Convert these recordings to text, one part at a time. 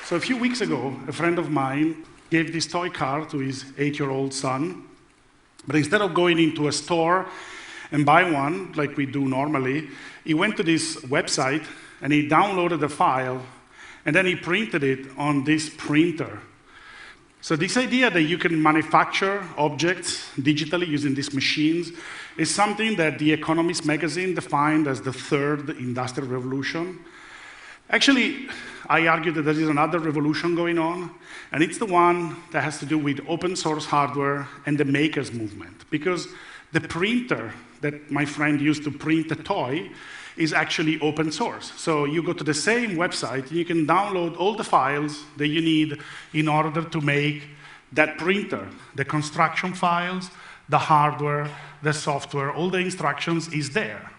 So a few weeks ago, a friend of mine gave this toy car to his 8-year-old son. But instead of going into a store and buy one, like we do normally, he went to this website and he downloaded the file, and then he printed it on this printer. So this idea that you can manufacture objects digitally using these machines is something that The Economist magazine defined as the third industrial revolution. Actually, I argue that there is another revolution going on, and it's the one that has to do with open source hardware and the makers movement. Because the printer that my friend used to print the toy is actually open source. So you go to the same website, and you can download all the files that you need in order to make that printer. The construction files, the hardware, the software, all the instructions is there.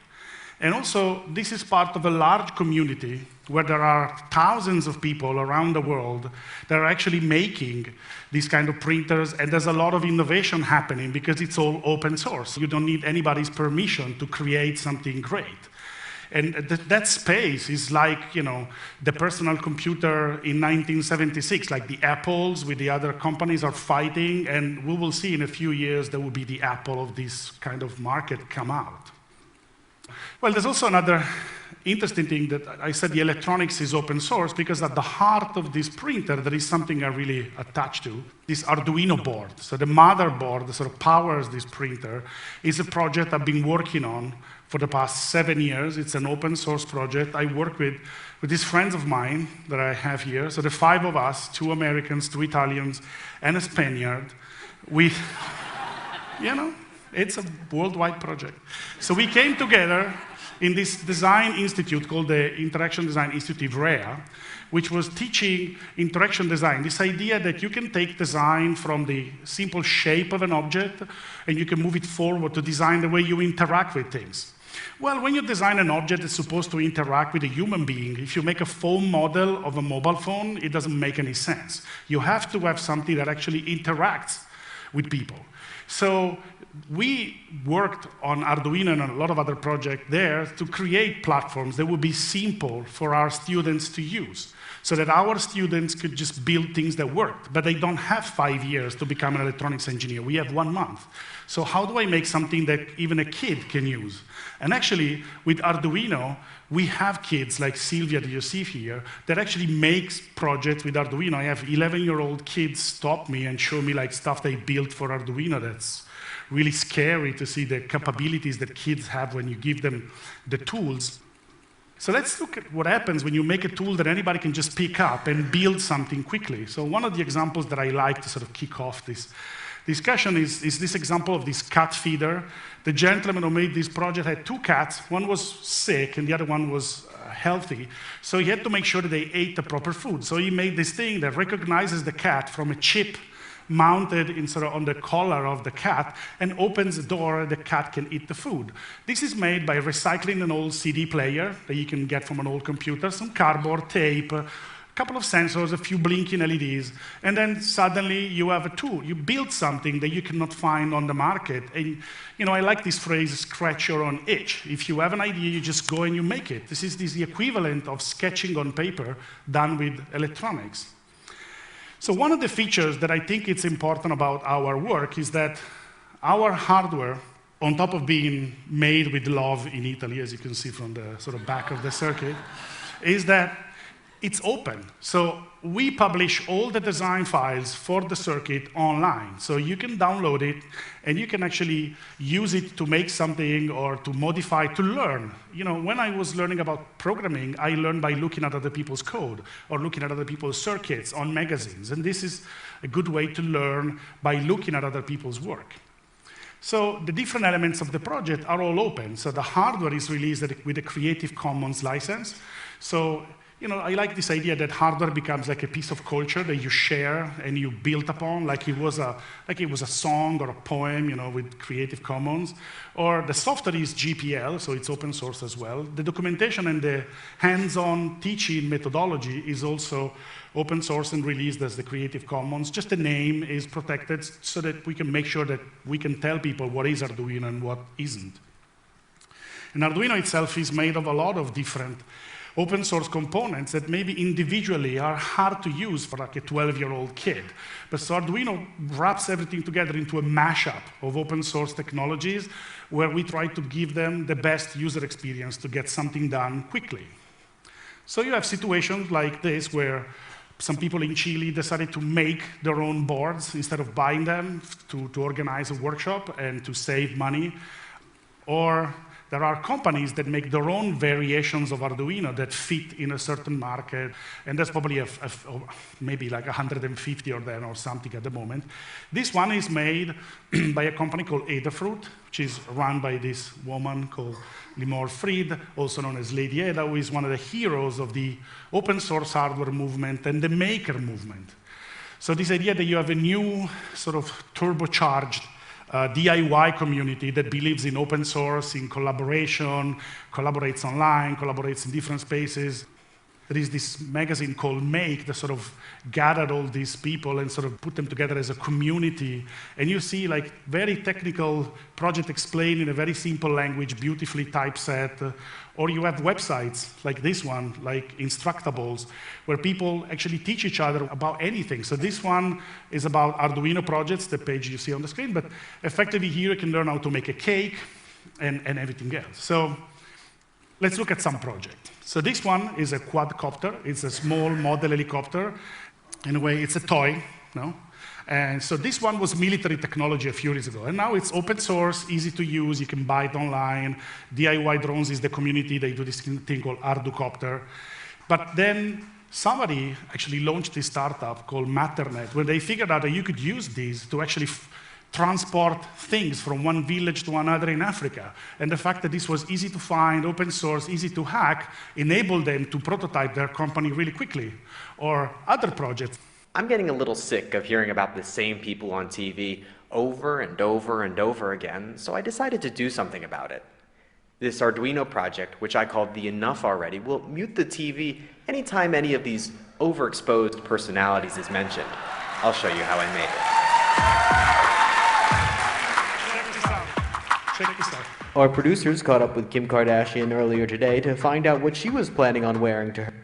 And also, this is part of a large community where there are thousands of people around the world that are actually making these kind of printers, and there's a lot of innovation happening because it's all open source. You don't need anybody's permission to create something great. And that space is like, the personal computer in 1976, like the Apples with the other companies are fighting, and we will see in a few years there will be the Apple of this kind of market come out. Well, there's also another interesting thing that I said the electronics is open source because at the heart of this printer, there is something I really attached to, this Arduino board. So the motherboard that sort of powers this printer is a project I've been working on for the past 7 years. It's an open source project. I work with these friends of mine that I have here. So the 5 of us, 2 Americans, 2 Italians, and a Spaniard, it's a worldwide project. So we came together in this design institute called the Interaction Design Institute, REA, which was teaching interaction design, this idea that you can take design from the simple shape of an object and you can move it forward to design the way you interact with things. Well, when you design an object that's supposed to interact with a human being, if you make a foam model of a mobile phone, it doesn't make any sense. You have to have something that actually interacts with people. So we worked on Arduino and a lot of other projects there to create platforms that would be simple for our students to use, so that our students could just build things that worked, but they don't have 5 years to become an electronics engineer. We have 1 month. So how do I make something that even a kid can use? And actually, with Arduino, we have kids like Sylvia that you see here that actually makes projects with Arduino. I have 11-year-old kids stop me and show me like stuff they built for Arduino that's really scary to see the capabilities that kids have when you give them the tools. So let's look at what happens when you make a tool that anybody can just pick up and build something quickly. So one of the examples that I like to sort of kick off this discussion is this example of this cat feeder. The gentleman who made this project had 2 cats. One was sick and the other one was healthy. So he had to make sure that they ate the proper food. So he made this thing that recognizes the cat from a chip mounted on the collar of the cat and opens the door, the cat can eat the food. This is made by recycling an old CD player that you can get from an old computer, some cardboard, tape, a couple of sensors, a few blinking LEDs, and then suddenly you have a tool. You build something that you cannot find on the market. And I like this phrase, scratch your own itch. If you have an idea, you just go and you make it. This is the equivalent of sketching on paper done with electronics. So one of the features that I think it's important about our work is that our hardware, on top of being made with love in Italy, as you can see from the sort of back of the circuit, is that it's open. So we publish all the design files for the circuit online. So you can download it, and you can actually use it to make something or to modify, to learn. When I was learning about programming, I learned by looking at other people's code or looking at other people's circuits on magazines. And this is a good way to learn by looking at other people's work. So the different elements of the project are all open. So the hardware is released with a Creative Commons license. So I like this idea that hardware becomes like a piece of culture that you share and you build upon, like it was a song or a poem, with Creative Commons. Or the software is GPL, so it's open source as well. The documentation and the hands-on teaching methodology is also open source and released as the Creative Commons. Just the name is protected so that we can make sure that we can tell people what is Arduino and what isn't. And Arduino itself is made of a lot of different open source components that maybe individually are hard to use for like a 12-year-old kid. But so Arduino wraps everything together into a mashup of open source technologies where we try to give them the best user experience to get something done quickly. So you have situations like this where some people in Chile decided to make their own boards instead of buying them to organize a workshop and to save money. Or there are companies that make their own variations of Arduino that fit in a certain market, and there's probably maybe like 150 of them or something at the moment. This one is made by a company called Adafruit, which is run by this woman called Limor Fried, also known as Lady Ada, who is one of the heroes of the open source hardware movement and the maker movement. So this idea that you have a new sort of turbocharged DIY community that believes in open source, in collaboration, collaborates online, collaborates in different spaces. There is this magazine called Make that sort of gathered all these people and sort of put them together as a community. And you see like very technical project explained in a very simple language, beautifully typeset. Or you have websites like this one, like Instructables, where people actually teach each other about anything. So this one is about Arduino projects, the page you see on the screen, but effectively here you can learn how to make a cake and everything else. So let's look at some project. So this one is a quadcopter. It's a small model helicopter. In a way, it's a toy, no? And so this one was military technology a few years ago. And now it's open source, easy to use. You can buy it online. DIY Drones is the community. They do this thing called Arducopter. But then somebody actually launched this startup called Matternet, where they figured out that you could use these to actually transport things from one village to another in Africa. And the fact that this was easy to find, open source, easy to hack, enabled them to prototype their company really quickly. Or other projects. I'm getting a little sick of hearing about the same people on TV over and over and over again, so I decided to do something about it. This Arduino project, which I called the Enough Already, will mute the TV anytime any of these overexposed personalities is mentioned. I'll show you how I made it. Check this out. Our producers caught up with Kim Kardashian earlier today to find out what she was planning on wearing to her.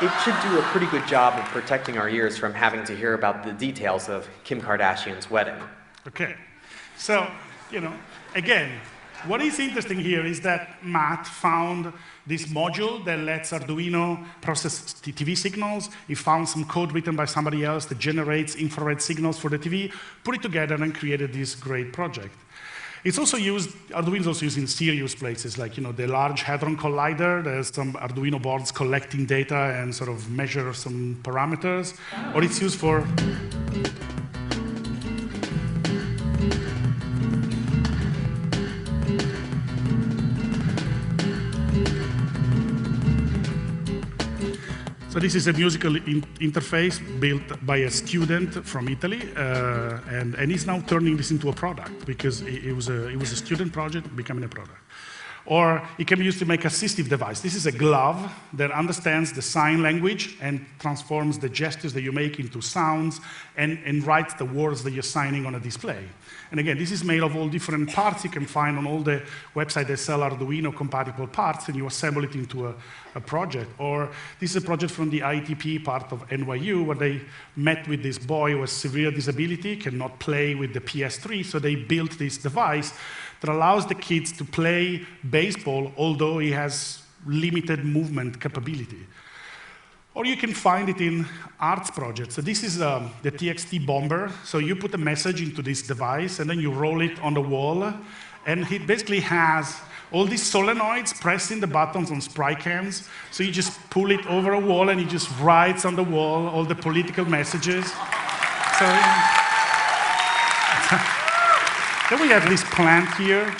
It should do a pretty good job of protecting our ears from having to hear about the details of Kim Kardashian's wedding. Okay. So, again, what is interesting here is that Matt found this module that lets Arduino process TV signals. He found some code written by somebody else that generates infrared signals for the TV, put it together and created this great project. It's also used, Arduino is also used in serious places, like the Large Hadron Collider. There's some Arduino boards collecting data and sort of measure some parameters. Or it's used for So this is a musical interface built by a student from Italy, and he's now turning this into a product because it was a student project becoming a product. Or it can be used to make assistive device. This is a glove that understands the sign language and transforms the gestures that you make into sounds and writes the words that you're signing on a display. And again, this is made of all different parts you can find on all the websites that sell Arduino compatible parts, and you assemble it into a project. Or this is a project from the ITP part of NYU where they met with this boy who has severe disability, cannot play with the PS3, so they built this device that allows the kids to play baseball, although he has limited movement capability. Or you can find it in arts projects. So this is the TXT bomber. So you put a message into this device, and then you roll it on the wall, and it basically has all these solenoids pressing the buttons on spray cans. So you just pull it over a wall, and it just writes on the wall all the political messages. So then we have this plant here.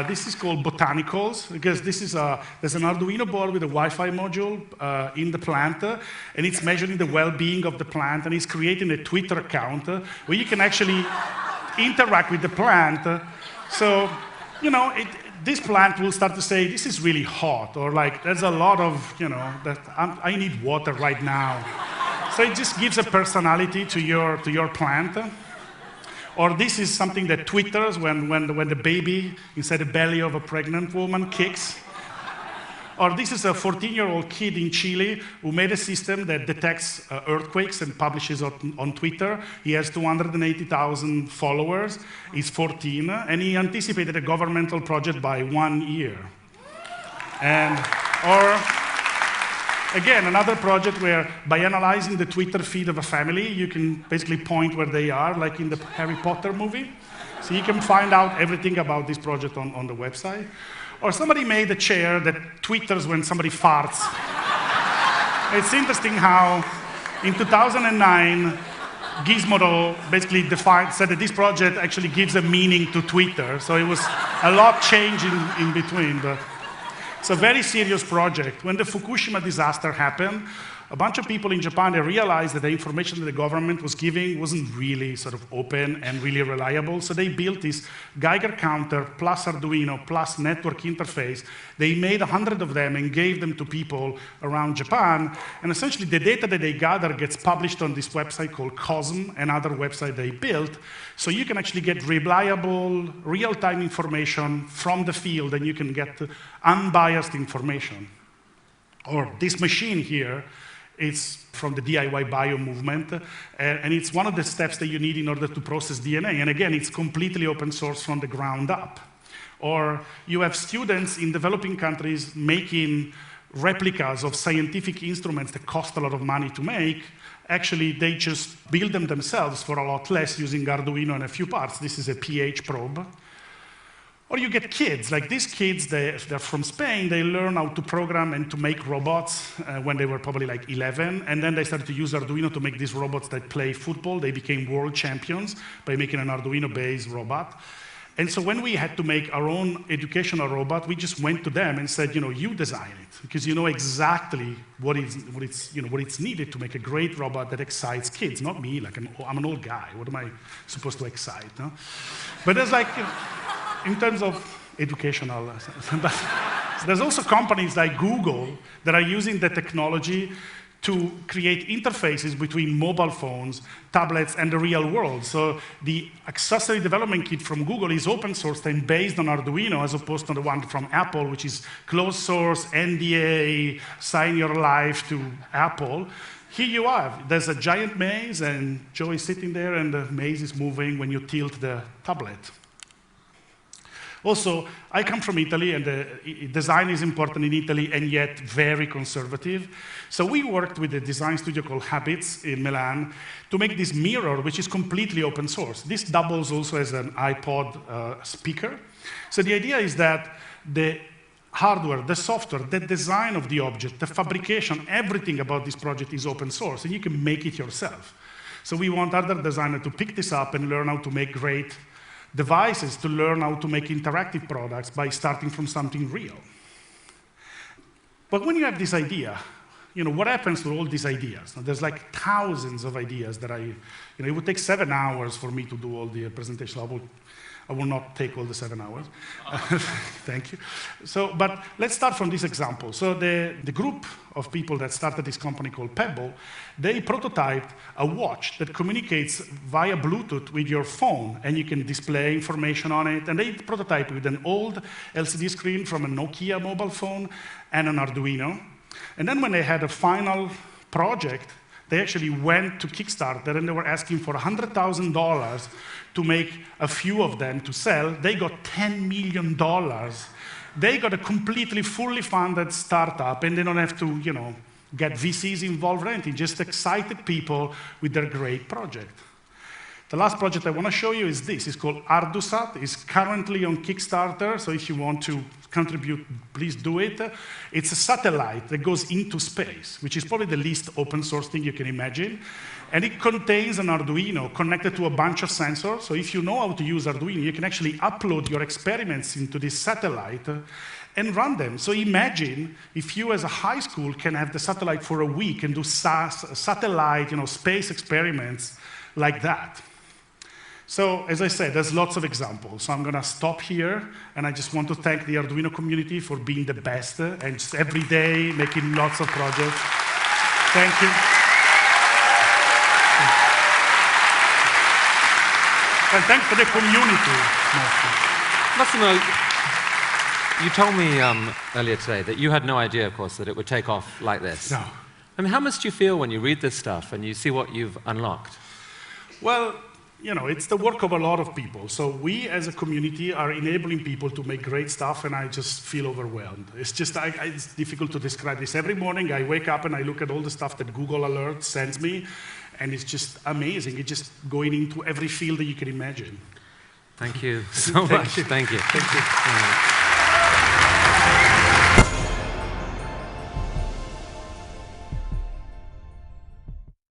This is called botanicals, because there's an Arduino board with a Wi-Fi module in the plant, and it's measuring the well-being of the plant, and it's creating a Twitter account where you can actually interact with the plant. So, this plant will start to say, this is really hot, or like, there's a lot of, I need water right now. So it just gives a personality to your plant. Or this is something that twitters when the baby inside the belly of a pregnant woman kicks. Or this is a 14-year-old kid in Chile who made a system that detects earthquakes and publishes on Twitter. He has 280,000 followers. He's 14, and he anticipated a governmental project by 1 year. Or again, another project where by analyzing the Twitter feed of a family, you can basically point where they are, like in the Harry Potter movie. So you can find out everything about this project on the website. Or somebody made a chair that twitters when somebody farts. It's interesting how in 2009, Gizmodo basically said that this project actually gives a meaning to Twitter. So it was a lot changing in between. But it's a very serious project. When the Fukushima disaster happened, a bunch of people in Japan, they realized that the information that the government was giving wasn't really sort of open and really reliable. So they built this Geiger counter plus Arduino plus network interface. They made 100 of them and gave them to people around Japan. And essentially the data that they gather gets published on this website called COSM, another website they built. So you can actually get reliable, real-time information from the field, and you can get unbiased information. Or this machine here, it's from the DIY bio movement, and it's one of the steps that you need in order to process DNA. And again, it's completely open source from the ground up. Or you have students in developing countries making replicas of scientific instruments that cost a lot of money to make. Actually, they just build them themselves for a lot less using Arduino and a few parts. This is a pH probe. Or you get kids, like these kids, they're from Spain, they learn how to program and to make robots when they were probably like 11, and then they started to use Arduino to make these robots that play football. They became world champions by making an Arduino-based robot. And so when we had to make our own educational robot, we just went to them and said, you design it, because you know exactly what it's needed to make a great robot that excites kids, not me, like I'm an old guy, what am I supposed to excite? No? But there's like, in terms of educational, but there's also companies like Google that are using the technology to create interfaces between mobile phones, tablets, and the real world. So the accessory development kit from Google is open sourced and based on Arduino, as opposed to the one from Apple, which is closed source, NDA, sign your life to Apple. Here you are. There's a giant maze, and Joe is sitting there, and the maze is moving when you tilt the tablet. Also, I come from Italy, and design is important in Italy, and yet very conservative. So we worked with a design studio called Habits in Milan to make this mirror, which is completely open source. This doubles also as an iPod speaker. So the idea is that the hardware, the software, the design of the object, the fabrication, everything about this project is open source, and you can make it yourself. So we want other designers to pick this up and learn how to make great devices, to learn how to make interactive products by starting from something real. But when you have this idea, what happens to all these ideas? Now, there's like thousands of ideas that it would take 7 hours for me to do all the presentation. I will not take all the 7 hours. Thank you. But let's start from this example. So the group of people that started this company called Pebble, they prototyped a watch that communicates via Bluetooth with your phone, and you can display information on it. And they prototyped with an old LCD screen from a Nokia mobile phone and an Arduino. And then when they had a final project, they actually went to Kickstarter, and they were asking for $100,000 to make a few of them to sell. They got $10 million. They got a completely fully funded startup, and they don't have to, get VCs involved or anything, just excited people with their great project. The last project I want to show you is this. It's called Ardusat. It's currently on Kickstarter, so if you want to contribute, please do it. It's a satellite that goes into space, which is probably the least open source thing you can imagine. And it contains an Arduino connected to a bunch of sensors. So if you know how to use Arduino, you can actually upload your experiments into this satellite and run them. So imagine if you as a high school can have the satellite for a week and do satellite, space experiments like that. So as I said, there's lots of examples. So I'm going to stop here, and I just want to thank the Arduino community for being the best and just every day making lots of projects. Thank you. And thanks for the community. Massimo, you told me earlier today that you had no idea, of course, that it would take off like this. No. I mean, how must you feel when you read this stuff and you see what you've unlocked? Well, it's the work of a lot of people. So we, as a community, are enabling people to make great stuff, and I just feel overwhelmed. It's just, it's difficult to describe this. Every morning, I wake up and I look at all the stuff that Google Alerts sends me, and it's just amazing. It's just going into every field that you can imagine. Thank you so much. You. Thank you. Thank you.